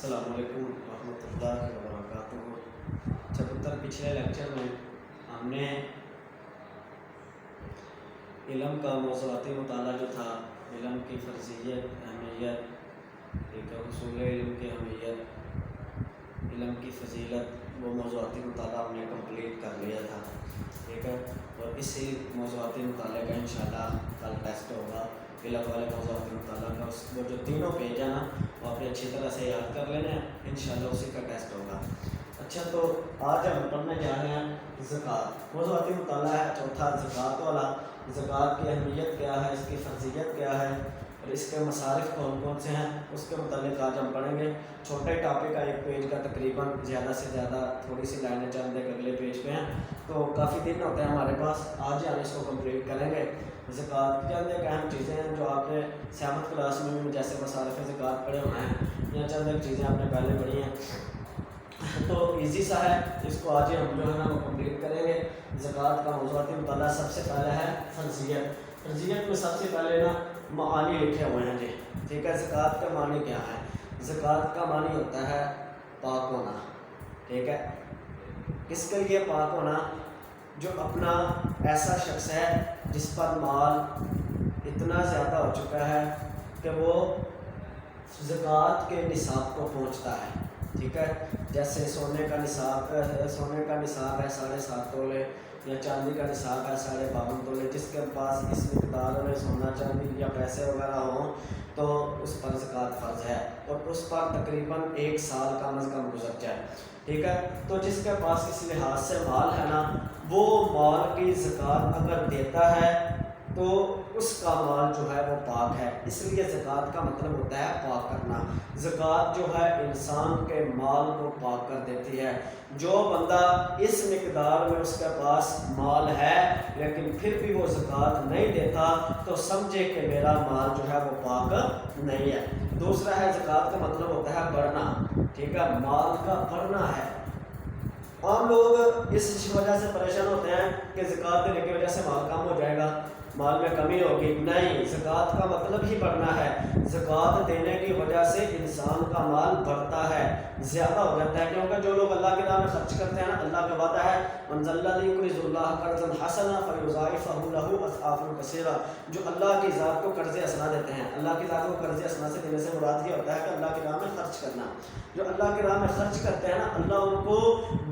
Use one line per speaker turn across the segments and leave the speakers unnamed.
السلام علیکم ورحمۃ اللہ وبرکاتہ۔ چھپتر پچھلے لیکچر میں ہم نے علم کا موضوعاتی مطالعہ جو تھا، علم کی فرضیت، اہمیت، ایک حصول علم کی اہمیت، علم کی فضیلت، وہ موضوعاتی مطالعہ ہم نے کمپلیٹ کر لیا تھا، ٹھیک ہے۔ اور اسی موضوعاتی مطالعے کا انشاءاللہ کل ٹیسٹ ہوگا، علم والے موضوعاتی مطالعہ کا۔ وہ جو تینوں پیج ہیں نا، وہ آپ نے اچھی طرح سے یاد کر لینا ہے، انشاءاللہ اسی کا ٹیسٹ ہوگا۔ اچھا، تو آج ہم پڑھنے جا رہے ہیں زکوٰۃ۔ موضوعاتی مطالعہ ہے چوتھا، زکوٰۃ والا۔ زکوٰۃ کی اہمیت کیا ہے، اس کی فرضیت کیا ہے، اور اس کے مصارف کون کون سے ہیں، اس کے متعلق آج ہم پڑھیں گے۔ چھوٹے ٹاپک کا ایک پیج کا تقریباً زیادہ سے زیادہ تھوڑی سی لائنیں چند ایک اگلے پیج پہ ہیں، تو کافی دن ہوتے ہیں ہمارے پاس، آج ہم اس کو کمپلیٹ کریں گے۔ زکوٰۃ کی چند ایک اہم چیزیں ہیں جو آپ نے سیونتھ کلاس میں بھی جیسے مصارف زکوٰۃ پڑھے ہوئے ہیں، یا چند ایک چیزیں آپ نے پہلے پڑھی ہیں، تو ایزی سا ہے، اس کو آج ہم جو ہے نا وہ کمپلیٹ کریں گے۔ زکوٰۃ کا موضوعاتی مطالعہ سب سے پہلے ہے فرضیت۔ فرضیت میں سب سے پہلے نا معانی لکھے ہوئے ہیں جی، ٹھیک ہے۔ زکوٰۃ کا معنی کیا ہے؟ زکوٰۃ کا معنی ہوتا ہے پاک ہونا، ٹھیک ہے۔ کس کے لیے پاک ہونا؟ جو اپنا ایسا شخص ہے جس پر مال اتنا زیادہ ہو چکا ہے کہ وہ زکوٰۃ کے نصاب کو پہنچتا ہے، ٹھیک ہے۔ جیسے سونے کا نصاب ہے 7.5 تولے، یا چاندی کا نصاب ہے 52.5 تولے۔ جس کے پاس اس مقدار میں سونا چاندی یا پیسے وغیرہ ہوں تو اس پر زکوٰۃ فرض ہے، اور اس پر تقریباً 1 سال کم از کم گزر جائے، ٹھیک ہے۔ تو جس کے پاس اس لحاظ سے مال ہے نا، وہ مال کی زکوٰۃ اگر دیتا ہے تو اس کا مال جو ہے وہ پاک ہے، اس لیے زکوٰۃ کا مطلب ہوتا ہے پاک کرنا۔ زکوٰۃ جو ہے انسان کے مال کو پاک کر دیتی ہے۔ جو بندہ اس مقدار میں اس کے پاس مال ہے لیکن پھر بھی وہ زکوٰۃ نہیں دیتا تو سمجھے کہ میرا مال جو ہے وہ پاک نہیں ہے۔ دوسرا ہے زکوٰۃ کا مطلب ہوتا ہے بڑھنا، ٹھیک ہے، مال کا بڑھنا ہے۔ عام لوگ اس وجہ سے پریشان ہوتے ہیں کہ زکوٰۃ دینے کی وجہ سے مال کم ہو جائے گا، مال میں کمی ہوگی۔ نہیں، زکوٰۃ کا مطلب ہی بڑھنا ہے۔ زکوٰۃ دینے کی وجہ سے انسان کا مال بڑھتا ہے، زیادہ ہو جاتا ہے، کیونکہ جو لوگ اللہ کی راہ میں خرچ کرتے ہیں نا، اللہ کا وعدہ ہے من ذا الذی یقرض اللہ قرضا حسنا فیضاعفہ لہ اضعافا کثیرہ۔ جو اللہ کی ذات کو قرض حسنا دیتے ہیں، اللہ کی ذات کو قرض حسنا سے دینے سے مراد یہ ہوتا ہے کہ اللہ کی راہ میں خرچ کرنا۔ جو اللہ کی راہ میں خرچ کرتے ہیں نا، اللہ ان کو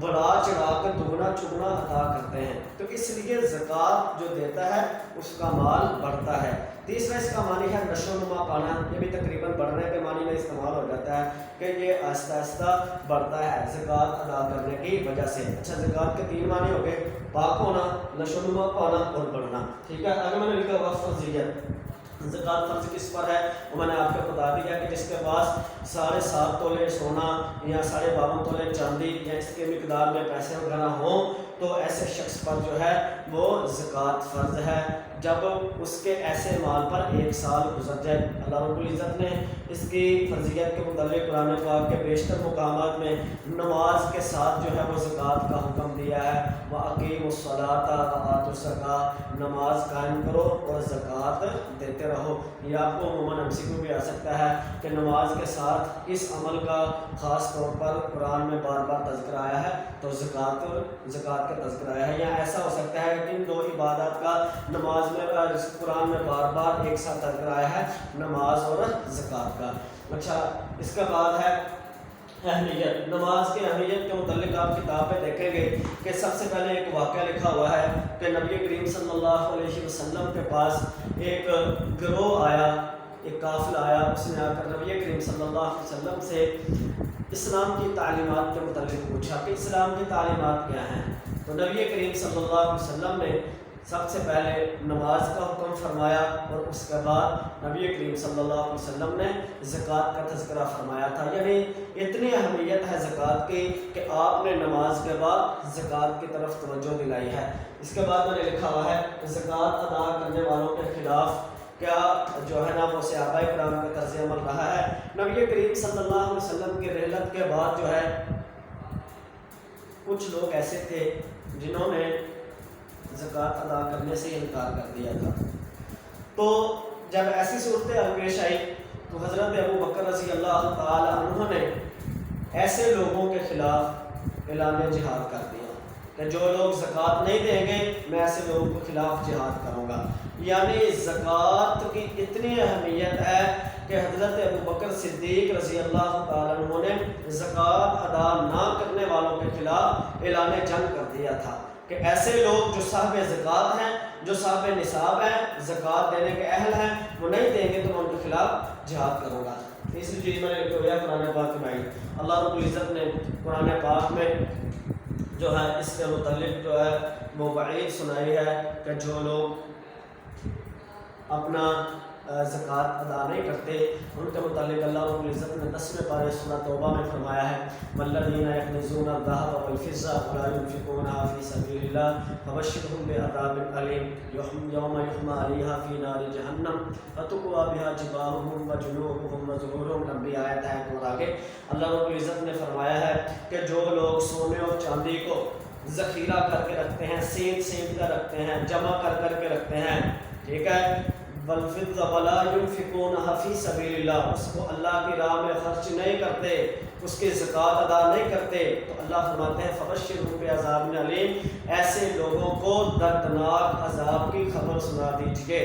بڑھا چڑھا کر دگنا چگنا عطا کرتے ہیں، تو اس لیے زکوٰۃ جو دیتا ہے اس کا مال بڑھتا ہے۔ تیسرا اس کا معنی ہے نشو و نما پانا، یہ بھی تقریباً بڑھنے کے معنی میں استعمال ہو جاتا ہے کہ یہ آہستہ آہستہ بڑھتا ہے زکوٰۃ ادا کرنے کی وجہ سے۔ اچھا، زکوٰۃ کے 3 معنی ہو گئے، پاک ہونا، نشو و نما پانا اور بڑھنا، ٹھیک ہے۔ اگر میں نے لکھا ہوا فرضیت، زکوٰۃ فرض کس پر ہے وہ میں نے آپ کو بتا دیا کہ جس کے پاس 7.5 تولے سونا یا 52.5 تولے چاندی یا اس کے مقدار میں پیسے وغیرہ ہوں تو ایسے شخص پر جو ہے وہ زکوٰۃ فرض ہے۔ جب اس کے ایسے مال پر 1 سال گزر جائے، اللہ رب العزت نے اس کی فرضیت کے متعلق قرآن پاک کے بیشتر مقامات میں نماز کے ساتھ جو ہے وہ زکوٰۃ کا حکم دیا ہے۔ وَأَقِیمُوا الصَّلَاةَ وَآتُوا الزَّکَاةَ، نماز قائم کرو اور زکوٰۃ دیتے رہو۔ یہ آپ کو عموماً MCQ بھی آ سکتا ہے کہ نماز کے ساتھ اس عمل کا خاص طور پر قرآن میں بار بار تذکرہ آیا ہے تو زکوٰۃ کا تذکرہ آیا ہے، یا ایسا ہو سکتا ہے کہ ان 2 عبادات کا نماز میں قرآن میں بار بار ایک ساتھ تذکرہ آیا ہے، نماز اور زکوٰۃ کا۔ اچھا، اس کے بعد ہے اہمیت۔ نماز کی اہمیت کے متعلق آپ کتاب میں دیکھیں گے کہ سب سے پہلے ایک واقعہ لکھا ہوا ہے کہ نبی کریم صلی اللہ علیہ وسلم کے پاس ایک گروہ آیا، ایک قافلہ آیا، اس نے آ کر نبی کریم صلی اللہ علیہ وسلم سے اسلام کی تعلیمات کے متعلق پوچھا کہ اسلام کی تعلیمات کیا ہیں۔ تو نبی کریم صلی اللہ علیہ وسلم نے سب سے پہلے نماز کا حکم فرمایا، اور اس کے بعد نبی کریم صلی اللہ علیہ وسلم نے زکوٰۃ کا تذکرہ فرمایا تھا۔ یعنی اتنی اہمیت ہے زکوٰۃ کی کہ آپ نے نماز کے بعد زکوٰۃ کی طرف توجہ دلائی ہے۔ اس کے بعد میں نے لکھا ہوا ہے زکوٰۃ ادا کرنے والوں کے خلاف کیا جو ہے نا وہ صحابہ کرام کا طرز عمل رہا ہے۔ نبی کریم صلی اللہ علیہ وسلم کی رحلت کے بعد جو ہے کچھ لوگ ایسے تھے جنہوں نے زکوٰۃ ادا کرنے سے انکار کر دیا تھا۔ تو جب ایسی صورتحال پیش آئی تو حضرت ابو بکر رضی اللہ تعالی عنہ نے ایسے لوگوں کے خلاف اعلان جہاد کر دیا کہ جو لوگ زکوٰۃ نہیں دیں گے میں ایسے لوگوں کے خلاف جہاد کروں گا۔ یعنی زکوٰۃ کی اتنی اہمیت ہے کہ حضرت ابوبکر صدیق رضی اللہ تعالیٰ عنہ نے زکوٰۃ ادا نہ کرنے والوں کے خلاف اعلان جنگ کر دیا تھا کہ ایسے لوگ جو صاحب زکوٰۃ ہیں، جو صاحب نصاب ہیں، زکوٰۃ دینے کے اہل ہیں، وہ نہیں دیں گے تو میں ان کے خلاف جہاد کروں گا۔ تیسری چیز میں نے کہا قرآن پاک میں اللہ رب العزت نے قرآن پاک میں جو ہے اس کے متعلق جو ہے وہ وعید سنائی ہے کہ جو لوگ اپنا زکوٰۃ ادا نہیں کرتے ان کے متعلق اللہ رب العزت نے 10ویں پارے سورہ توبہ میں فرمایا ہے والذین یکنزون الذهب والفضة ولا ينفقونها في سبيل الله فبشرهم بعذاب أليم يوم يحمى عليها في نار جہنم فتقوى بها جباههم وجنوبهم وظهورهم لمبی آیت ہے اور آگے اللہ رب العزت نے فرمایا ہے کہ جو لوگ سونے اور چاندی کو ذخیرہ کر کے رکھتے ہیں، سینت کر رکھتے ہیں، جمع کر کے رکھتے ہیں، ٹھیک ہے، والفضة ولا ينفقونها في سبيل اللہ، اس کو اللہ کی راہ میں خرچ نہیں کرتے، اس کی زکوٰۃ ادا نہیں کرتے، تو اللہ فرماتے ہیں فبشرهم بعذاب علیم، ایسے لوگوں کو دردناک عذاب کی خبر سنا دیجئے۔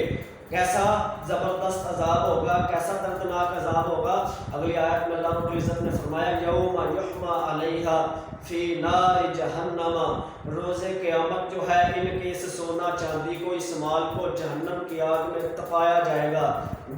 کیسا زبردست عذاب ہوگا، کیسا دردناک عذاب ہوگا؟ اگلی آیت میں اللہ رب العزت نے فرمایا یوم یحمى علیہا فی نار جہنم، روز قیامت جو ہے ان کے اس سونا چاندی کو، اس مال کو جہنم کی آگ میں تپایا جائے گا،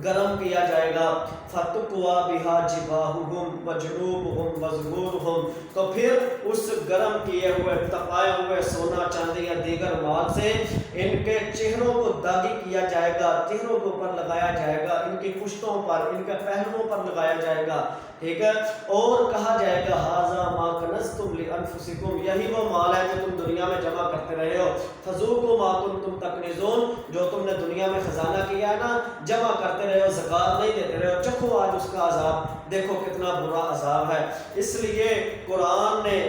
گرم کیا جائے گا، فتقوى بها جباہهم وجنوبهم وظہورهم، تو پھر اس گرم کیے ہوئے تپائے ہوئے سونا چاندی یا دیگر مال سے ان کے چہروں کو داغی کیا جائے گا، چہروں کے اوپر لگایا جائے گا، ان کی پشتوں پر، ان کے پہلوؤں پر لگایا جائے گا، ٹھیک ہے، اور کہا جائے گا ھذا ما کنزتم لانفسکم، یہی وہ مال ہے جو تم دنیا میں جمع کرتے رہے ہو، فذوقوا ما کنتم تکنزون، جو تم نے دنیا میں خزانہ کیا ہے نا، جمع کرتے رہے ہو، زکوٰۃ نہیں دیتے رہے ہو، چکھو آج اس کا عذاب، دیکھو کتنا برا عذاب ہے۔ اس لیے قرآن نے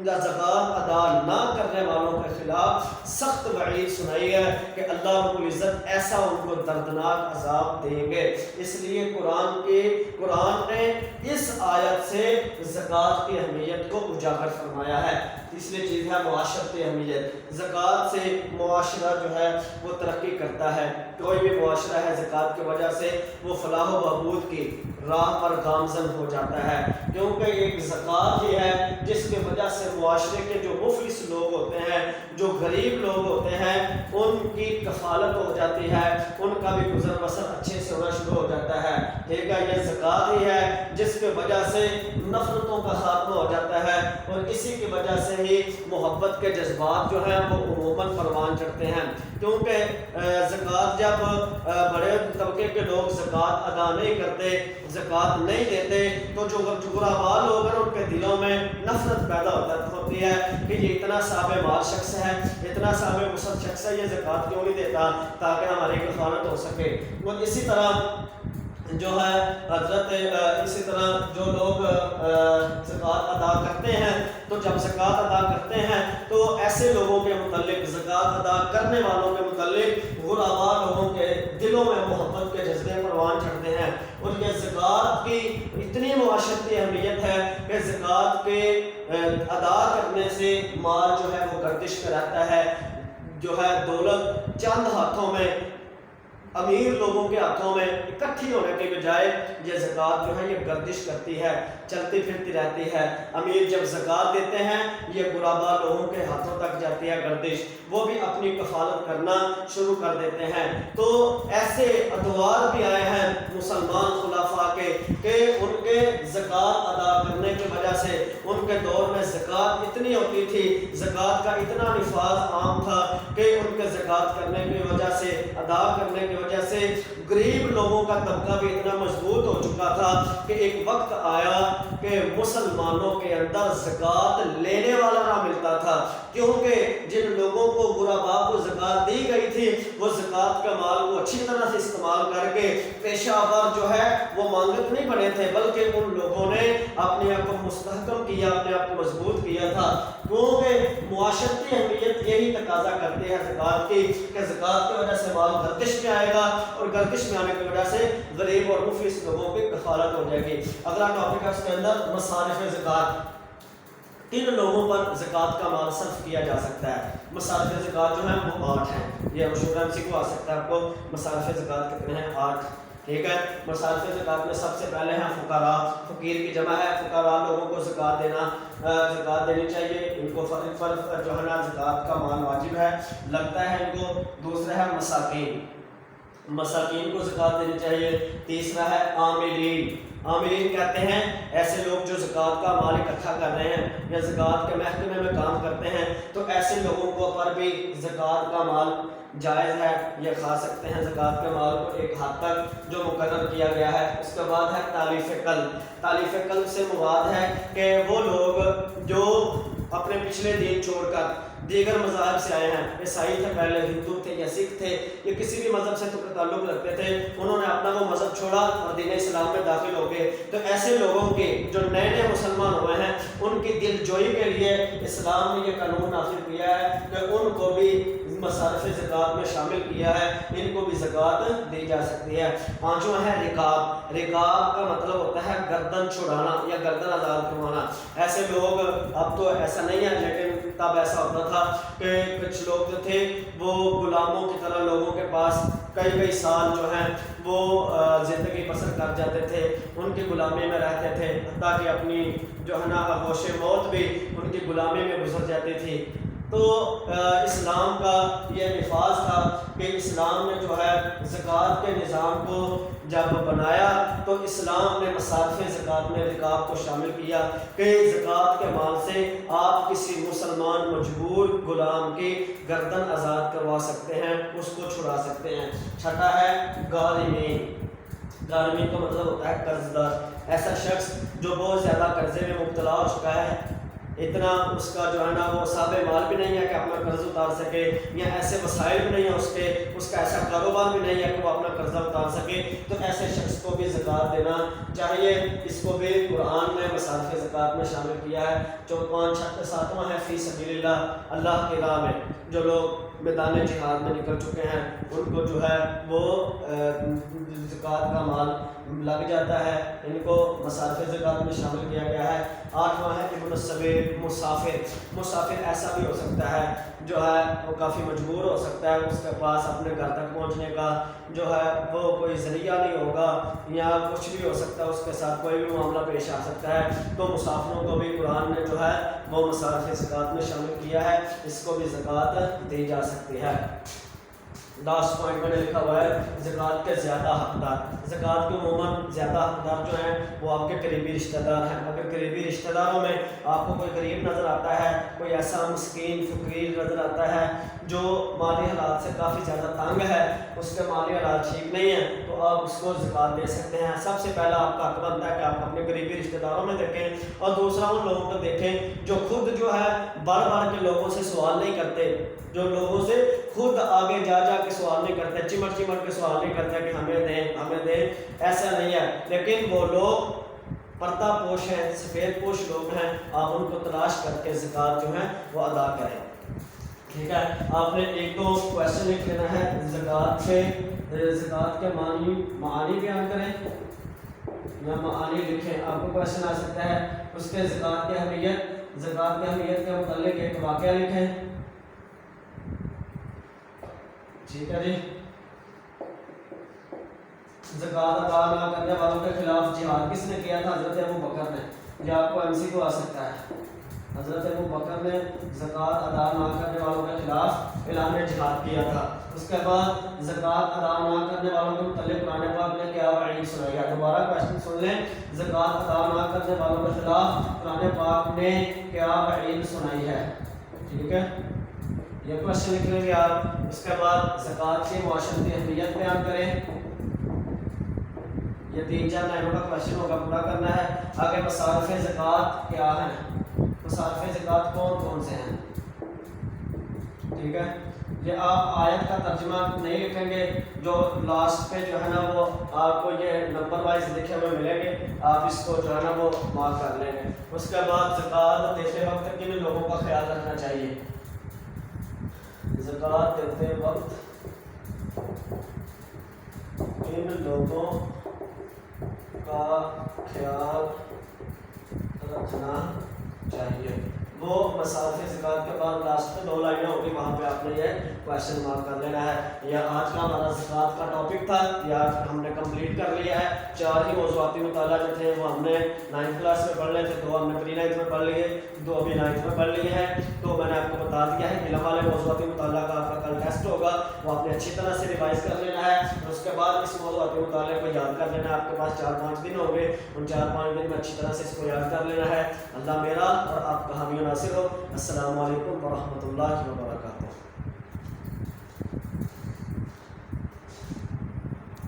زکوٰۃ ادا نہ کرنے والوں کے خلاف سخت وعید سنائی ہے کہ اللہ رب العزت ایسا ان کو دردناک عذاب دیں گے۔ اس لیے قرآن نے اس آیت سے زکوٰۃ کی اہمیت کو اجاگر فرمایا ہے۔ تیسری چیز ہے معاشرتی اہمیت، زکوٰۃ سے معاشرہ جو ہے وہ ترقی کرتا ہے، کوئی بھی معاشرہ ہے زکوٰۃ کی وجہ سے وہ فلاح و بہبود کی راہ پر گامزن ہو جاتا ہے، کیونکہ ایک زکوٰۃ ہی ہے جس کی وجہ سے معاشرے کے جو مفلس لوگ ہوتے ہیں، جو غریب لوگ ہوتے ہیں، ان کی کفالت ہو جاتی ہے، ان کا بھی گزر بسر اچھے سے ہونا شروع ہو جاتا ہے، ٹھیک ہے، یہ زکوٰۃ ہی ہے جس کی وجہ سے نفرتوں کا خاتمہ ہو جاتا ہے، اور اسی کی وجہ سے ہی محبت کے جذبات جو ہیں وہ عموماً پروان چڑھتے ہیں، کیونکہ زکوٰۃ جب بڑے طبقے کے لوگ زکوٰۃ ادا نہیں کرتے، زکوٰۃ نہیں دیتے، تو جو غربا لوگ ہیں ان کے دلوں میں نفرت پیدا ہوتی ہے کہ یہ اتنا صاحب مال شخص ہے، اتنا صاحب وسعت شخص ہے، یہ زکوٰۃ کیوں نہیں دیتا تاکہ ہماری کفالت ہو سکے۔ اور اسی طرح جو ہے اسی طرح جو لوگ زکوٰۃ ادا کرتے ہیں، تو جب زکوٰۃ ادا کرتے ہیں تو ایسے لوگوں کے متعلق، زکوٰۃ ادا کرنے والوں کے متعلق غربا لوگوں کے دلوں میں محبت کے جذبے پروان چڑھتے ہیں، اور یہ زکوٰۃ کی اتنی معاشرتی اہمیت ہے کہ زکوٰۃ کے ادا کرنے سے مال جو ہے وہ گردش میں رہتا ہے، جو ہے دولت چند ہاتھوں میں، امیر لوگوں کے ہاتھوں میں اکٹھی ہونے کے بجائے یہ زکوٰۃ جو ہے یہ گردش کرتی ہے، چلتی پھرتی رہتی ہے۔ امیر جب زکوٰۃ دیتے ہیں یہ غربا لوگوں کے ہاتھوں تک جاتی ہے گردش، وہ بھی اپنی کفالت کرنا شروع کر دیتے ہیں۔ تو ایسے ادوار بھی آئے ہیں مسلمان خلفاء کے کہ ان کے زکوٰۃ ادا کرنے کی وجہ سے، ان کے دور میں زکوٰۃ اتنی ہوتی تھی، زکوٰۃ کا اتنا نفاذ عام تھا کہ ان کے زکوٰۃ کرنے کی وجہ سے، ادا کرنے کی وجہ سے غریب لوگوں کا طبقہ بھی اتنا مضبوط ہو چکا تھا کہ ایک وقت آیا کہ مسلمانوں کے اندر زکوٰۃ لینے والا نہ ملتا تھا، کیونکہ جن لوگوں کو غربا کو زکوٰۃ دی گئی تھی وہ زکوٰۃ کا مال کو اچھی طرح سے استعمال کر کے پیشہ ور جو ہے وہ مانگت نہیں بنے تھے، بلکہ ان لوگوں نے اپنے آپ کو مستحکم کیا، اپنے آپ کو مضبوط کیا تھا۔ کیونکہ معاشرتی اہمیت یہی تقاضا کرتے ہیں زکوٰۃ کی کہ زکوٰۃ کی وجہ سے مال گردش میں آئے گا، اور گردش میں آنے کی وجہ سے غریب اور مفلس لوگوں کی کفالت ہو جائے گی۔ اگلا ٹاپک ہے اس کے اندر مصارف زکوٰۃ، کن لوگوں پر زکوٰۃ کا مال صرف کیا جا سکتا ہے۔ مصارف زکوٰۃ جو ہیں وہ 8 ہیں، یہ مشہور MC کو آ سکتا ہے آپ کو، مصارف زکوٰۃ کتنے ہیں؟ 8، ٹھیک ہے۔ مصارف زکوٰۃ میں سب سے پہلے ہیں فقراء، فقیر کی جمع ہے، فقراء لوگوں کو زکوٰۃ دینی چاہیے، ان کو فرض جو ہے نا زکوٰۃ کا مال واجب ہے، لگتا ہے ان کو۔ دوسرا ہے مساکین، مساکین کو زکوٰۃ دینی چاہیے۔ تیسرا ہے عاملین، عاملین کہتے ہیں ایسے لوگ جو زکوٰۃ کا مال اکٹھا کر رہے ہیں یا زکوٰۃ کے محکمے میں کام کرتے ہیں، تو ایسے لوگوں کو پر بھی زکوٰۃ کا مال جائز ہے، یہ کھا سکتے ہیں زکوٰۃ کے مال کو ایک حد تک جو مقرر کیا گیا ہے۔ اس کے بعد ہے تالیف قلب، تالیف قلب سے مراد ہے کہ وہ لوگ جو اپنے پچھلے دین چھوڑ کر دیگر مذاہب سے آئے ہیں، عیسائی تھے پہلے، ہندو تھے یا سکھ تھے یا کسی بھی مذہب سے تعلق رکھتے تھے، انہوں نے اپنا وہ مذہب چھوڑا اور دین اسلام میں داخل ہو گئے، تو ایسے لوگوں کے جو نئے نئے مسلمان ہوئے ہیں ان کی دل جوئی کے لیے اسلام نے یہ قانون نافذ کیا ہے کہ ان کو بھی مصارف زکوٰۃ میں شامل کیا ہے، ان کو بھی زکوٰۃ دی جا سکتی ہے۔ پانچواں ہے رقاب، رقاب کا مطلب ہوتا ہے گردن چھڑانا یا گردن آزاد کروانا۔ ایسے لوگ، اب تو ایسا نہیں ہے لیکن تب ایسا ہوتا تھا کہ کچھ لوگ جو تھے وہ غلاموں کی طرح لوگوں کے پاس کئی سال جو ہیں وہ زندگی بسر کر جاتے تھے، ان کی غلامی میں رہتے تھے، حتیٰ کہ اپنی جو ہے نا ہوش موت بھی ان کی غلامی میں گزر جاتی تھی۔ تو اسلام کا یہ نفاذ تھا کہ اسلام نے جو ہے زکوٰۃ کے نظام کو جب بنایا تو اسلام نے مصارف زکوٰۃ میں رقاب کو شامل کیا کہ زکوٰۃ کے مال سے آپ کسی مسلمان مجبور غلام کی گردن آزاد کروا سکتے ہیں، اس کو چھڑا سکتے ہیں۔ چھٹا ہے غارمین، غارمین کا مطلب ہوتا ہے قرض دار، ایسا شخص جو بہت زیادہ قرضے میں مبتلا ہو چکا ہے، اتنا اس کا جو ہے نا وہ صاحب مال بھی نہیں ہے کہ اپنا قرض اتار سکے، یا ایسے وسائل بھی نہیں ہے اس کا ایسا کاروبار بھی نہیں ہے کہ وہ اپنا قرضہ اتار سکے، تو ایسے شخص کو بھی زکوٰۃ دینا چاہیے۔ اس کو بھی قرآن نے مصارف زکوٰۃ میں شامل کیا ہے۔ ساتواں ہے فی سبیل اللہ، اللہ کی راہ میں جو لوگ میدان جہاد میں نکل چکے ہیں ان کو جو ہے وہ زکوٰۃ کا مال لگ جاتا ہے، ان کو مصارف زکوٰۃ میں شامل کیا گیا ہے۔ آٹھواں ہے ابن السبیل، مسافر، مسافر ایسا بھی ہو سکتا ہے جو ہے وہ کافی مجبور ہو سکتا ہے، اس کے پاس اپنے گھر تک پہنچنے کا جو ہے وہ کوئی ذریعہ نہیں ہوگا یا کچھ بھی ہو سکتا ہے، اس کے ساتھ کوئی بھی معاملہ پیش آ سکتا ہے، تو مسافروں کو بھی قرآن نے جو ہے وہ مصارف زکوٰۃ میں شامل کیا ہے، اس کو بھی زکوٰۃ دی جا سکتی ہے۔ لاسٹ پوائنٹ میں نے لکھا ہوا ہے زکوٰۃ کے زیادہ حقدار، زکوٰۃ کے عموماً زیادہ حقدار جو ہیں وہ آپ کے قریبی رشتہ دار ہیں۔ اگر قریبی رشتہ داروں میں آپ کو کوئی غریب نظر آتا ہے، کوئی ایسا مسکین فقیر نظر آتا ہے جو مالی حالات سے کافی زیادہ تنگ ہے، اس کے مالی حالات ٹھیک نہیں ہیں، تو آپ اس کو زکوٰۃ دے سکتے ہیں۔ سب سے پہلا آپ کا حق بنتا ہے کہ آپ اپنے قریبی رشتہ داروں میں دیکھیں، اور دوسرا ان لوگوں کو دیکھیں جو خود جو ہے بڑھ بڑھ کے لوگوں سے سوال نہیں کرتے، جو لوگوں سے خود آگے جا کے سوال نہیں کرتے، چمٹ کے سوال نہیں کرتے کہ ہمیں دیں، ایسا نہیں ہے، لیکن وہ لوگ پردہ پوش ہیں، سفید پوش لوگ ہیں، آپ ان کو تلاش کر کے زکوٰۃ جو ہے وہ ادا کریں۔ ٹھیک ہے، آپ نے ایک دو کویشچن لکھ لینا ہے، زکوٰۃ کے معانی بیان کریں یا معانی لکھیں، آپ کو کویشچن آ سکتا ہے۔ اس کے زکوٰۃ کی اہمیت کے متعلق ایک واقعہ لکھیں۔ ٹھیک ہے جی، زکوٰۃ ادا نہ کرنے والوں کے خلاف جہاد کس نے کیا تھا؟ حضرت ابوبکر نے، یہ آپ کو MC کو آ سکتا ہے۔ حضرت ابوبکر نے زکوٰۃ ادا نہ کرنے والوں کے خلاف اعلان جہاد کیا تھا۔ اس کے بعد زکوٰۃ ادا نہ کرنے والوں کے متعلق قرآن پاک نے کیا وعید سنائی ہے؟ دوبارہ کویشچن سن لیں، زکوٰۃ ادا نہ کرنے والوں کے خلاف قرآن پاک نے کیا وعید سنائی ہے؟ ٹھیک ہے، یہ کویشچن لکھ لیں گے آپ۔ اس کے بعد زکوٰۃ کی معاشرتی اہمیت بیان کریں، یہ 3-4 لائنوں کا کویشچن ہوگا، پورا کرنا ہے۔ آگے مصارف زکوٰۃ کیا ہیں، مصارف زکوٰۃ کون سے ہیں؟ ٹھیک ہے، یہ آپ آیت کا ترجمہ نہیں لکھیں گے، جو لاسٹ پہ جو ہے نا وہ آپ کو یہ نمبر وائز لکھے ہوئے ملیں گے، آپ اس کو جو ہے نا وہ مارک کر لیں گے۔ اس کے بعد زکوٰۃ دیتے وقت کن لوگوں کا خیال رکھنا چاہیے؟ زکوٰۃ دیتے وقت کن لوگوں کا خیال رکھنا چاہیے؟ وہ مصارف زکوٰۃ کے بعد لاسٹ پہ 2 لائنیں ہوگی، وہاں پہ آپ نے یہ کویشچن مارک کر لینا ہے۔ یہ آج کا ہمارا زکوٰۃ کا ٹاپک تھا، یہ آج ہم نے کمپلیٹ کر لیا ہے۔ 4 ہی موضوعاتی مطالعہ جو تھے وہ ہم نے 9th کلاس میں پڑھ لے تھے، 2 ہم نے پری 9th میں پڑھ لیے، 2 ابھی 9th میں پڑھ لیے ہیں۔ تو میں نے آپ کو بتا دیا ہے علم والے موضوعاتی مطالعہ کا آپ کا کل ٹیسٹ ہوگا، وہ آپ نے اچھی طرح سے ریوائز کر لینا ہے، اور اس کے بعد اس موضوعاتی مطالعے کو یاد کر لینا ہے۔ آپ کے پاس 4-5 دن ہوں گے، ان 4-5 دن میں اچھی طرح سے اس کو یاد کر لینا ہے۔ اللہ میرا اور آپ کا حامی و ناصر ہو۔ السلام علیکم ورحمۃ اللہ وبرکاتہ۔